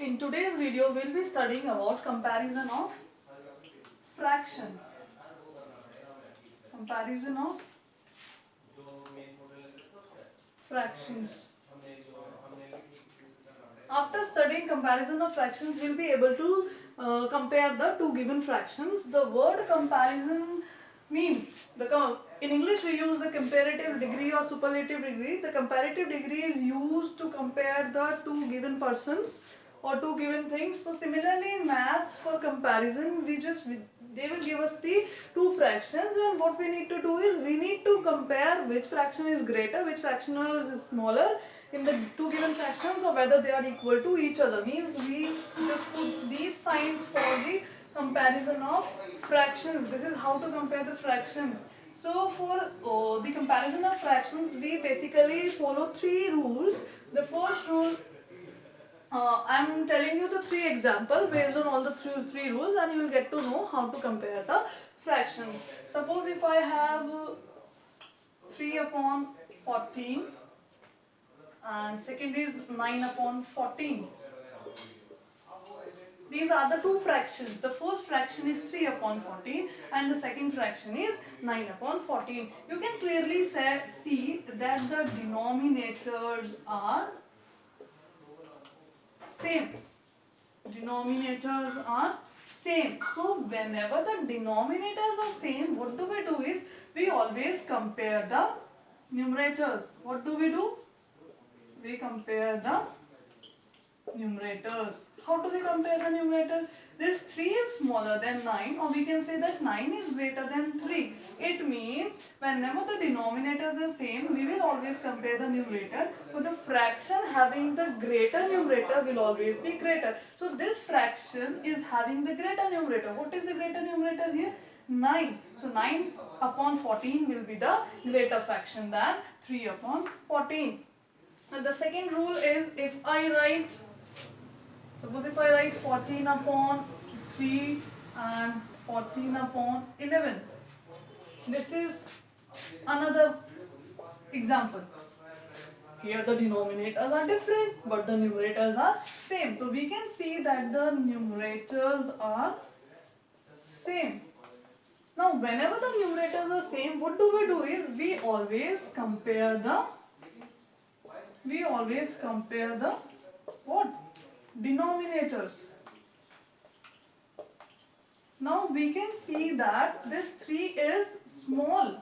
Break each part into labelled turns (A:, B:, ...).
A: In today's video, we'll be studying about comparison of fraction. Comparison of fractions. After studying comparison of fractions, we'll be able to compare the two given fractions. The word comparison means in English we use the comparative degree or superlative degree. The comparative degree is used to compare the two given persons or two given things. So similarly in maths, for comparison they will give us the two fractions, and what we need to do is we need to compare which fraction is greater, which fraction is smaller in the two given fractions, or whether they are equal to each other. Means we just put these signs for the comparison of fractions. This is how to compare the fractions. So for the comparison of fractions, we basically follow three rules. The first rule, I'm telling you the three examples based on all the three rules, and you will get to know how to compare the fractions. Suppose if I have 3 upon 14 and second is 9 upon 14. These are the two fractions. The first fraction is 3 upon 14 and the second fraction is 9 upon 14. You can clearly see that the denominators are same. Denominators are same. So whenever the denominators are same, what do is we always compare the numerators. What do? We compare the numerators. How do we compare the numerator? This 3 is smaller than 9, or we can say that 9 is greater than 3. It means whenever the denominators are same, we will always compare the numerator, but the fraction having the greater numerator will always be greater. So this fraction is having the greater numerator. What is the greater numerator here? 9. So 9 upon 14 will be the greater fraction than 3 upon 14. And the second rule is, suppose if I write 14 upon 3 and 14 upon 11. This is another example. Here the denominators are different, but the numerators are same. So we can see that the numerators are same. Now whenever the numerators are same, what do is we always compare the what? Denominators. Now we can see that this 3 is small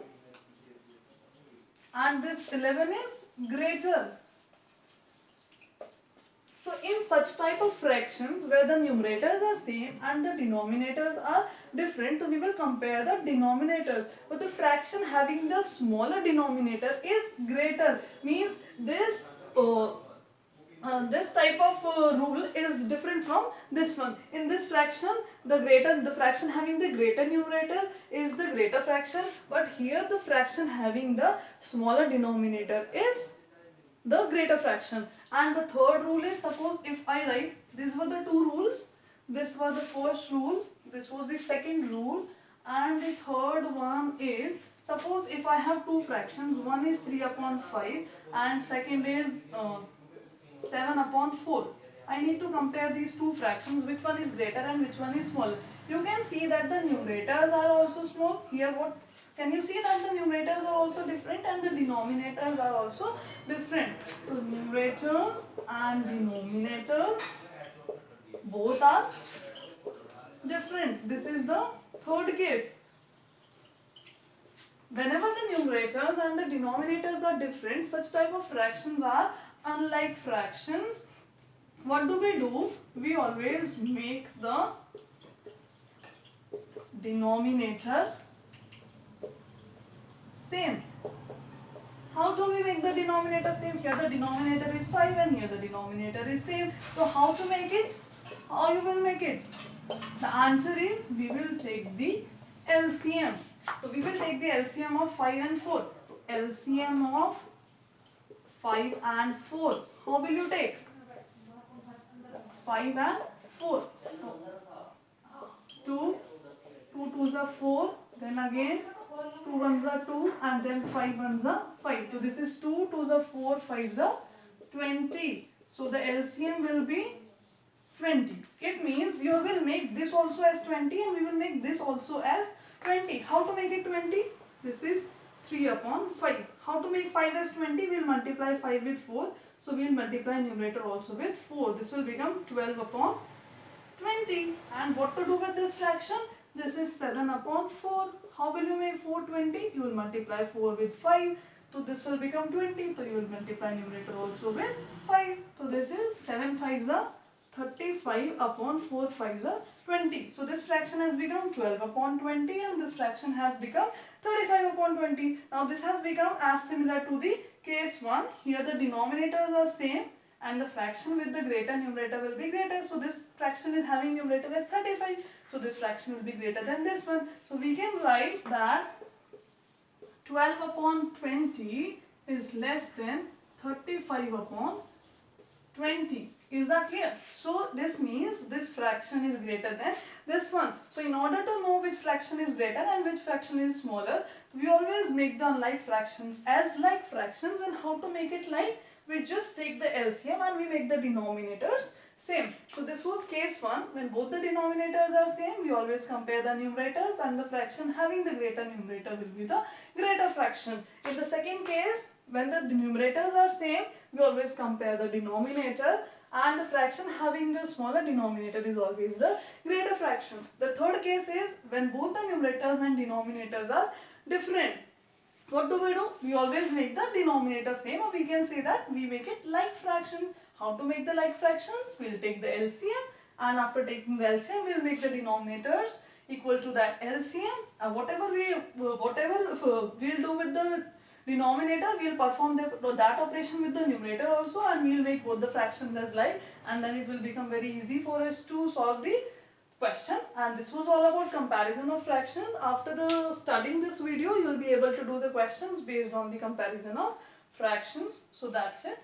A: and this 11 is greater. So in such type of fractions where the numerators are same and the denominators are different, so we will compare the denominators. But the fraction having the smaller denominator is greater. Means this type of rule is different from this one. In this fraction, the fraction having the greater numerator is the greater fraction, but here the fraction having the smaller denominator is the greater fraction. And the third rule is, suppose if I write, these were the two rules. This was the first rule, this was the second rule, and the third one is, suppose if I have two fractions, one is 3 upon 5 and second is 7 upon 4. I need to compare these two fractions, which one is greater and which one is smaller. You can see that the numerators are also small. Here what? Can you see that the numerators are also different and the denominators are also different. So numerators and denominators both are different. This is the third case. Whenever the numerators and the denominators are different, such type of fractions are unlike fractions. What do? We always make the denominator same. How do we make the denominator same? Here the denominator is 5 and here the denominator is same. So how to make it? How you will make it? The answer is we will take the LCM. So we will take the LCM of 5 and 4. So LCM of 5 and 4. How will you take? 5 and 4. 2 2s are 4, then again 2 1s are 2, and then 5 1s are 5. So this is 2 2s are 4, 5s are 20. So the LCM will be you will make this also as 20 and we will make this also as 20. How to make it 20? This is 3 upon 5. How to make 5 as 20? We will multiply 5 with 4. So we will multiply numerator also with 4. This will become 12 upon 20. And what to do with this fraction? This is 7 upon 4. How will you make 4 20? You will multiply 4 with 5. So this will become 20. So you will multiply numerator also with 5. So this is 7 5s are 35 upon 4 5s are 20. So this fraction has become 12 upon 20 and this fraction has become 35 upon 20. Now this has become as similar to the case 1. Here the denominators are same and the fraction with the greater numerator will be greater. So this fraction is having numerator as 35. So this fraction will be greater than this one. So we can write that 12 upon 20 is less than 35 upon 20. Is that clear? So this means this fraction is greater than this one. So in order to know which fraction is greater and which fraction is smaller, we always make the unlike fractions as like fractions. And how to make it like? We just take the LCM and we make the denominators same. So this was case 1. When both the denominators are same, we always compare the numerators and the fraction having the greater numerator will be the greater fraction. In the second case, when the numerators are same, we always compare the denominator and the fraction having the smaller denominator is always the greater fraction. The third case is when both the numerators and denominators are different. What do? We always make the denominator same, or we can say that we make it like fractions. How to make the like fractions? We'll take the LCM and after taking the LCM, we'll make the denominators equal to that LCM. Whatever we'll do with the denominator, we'll perform that operation with the numerator also and we'll make both the fractions as like, and then it will become very easy for us to solve the question. And this was all about comparison of fraction. After the studying this video, you'll be able to do the questions based on the comparison of fractions. So that's it.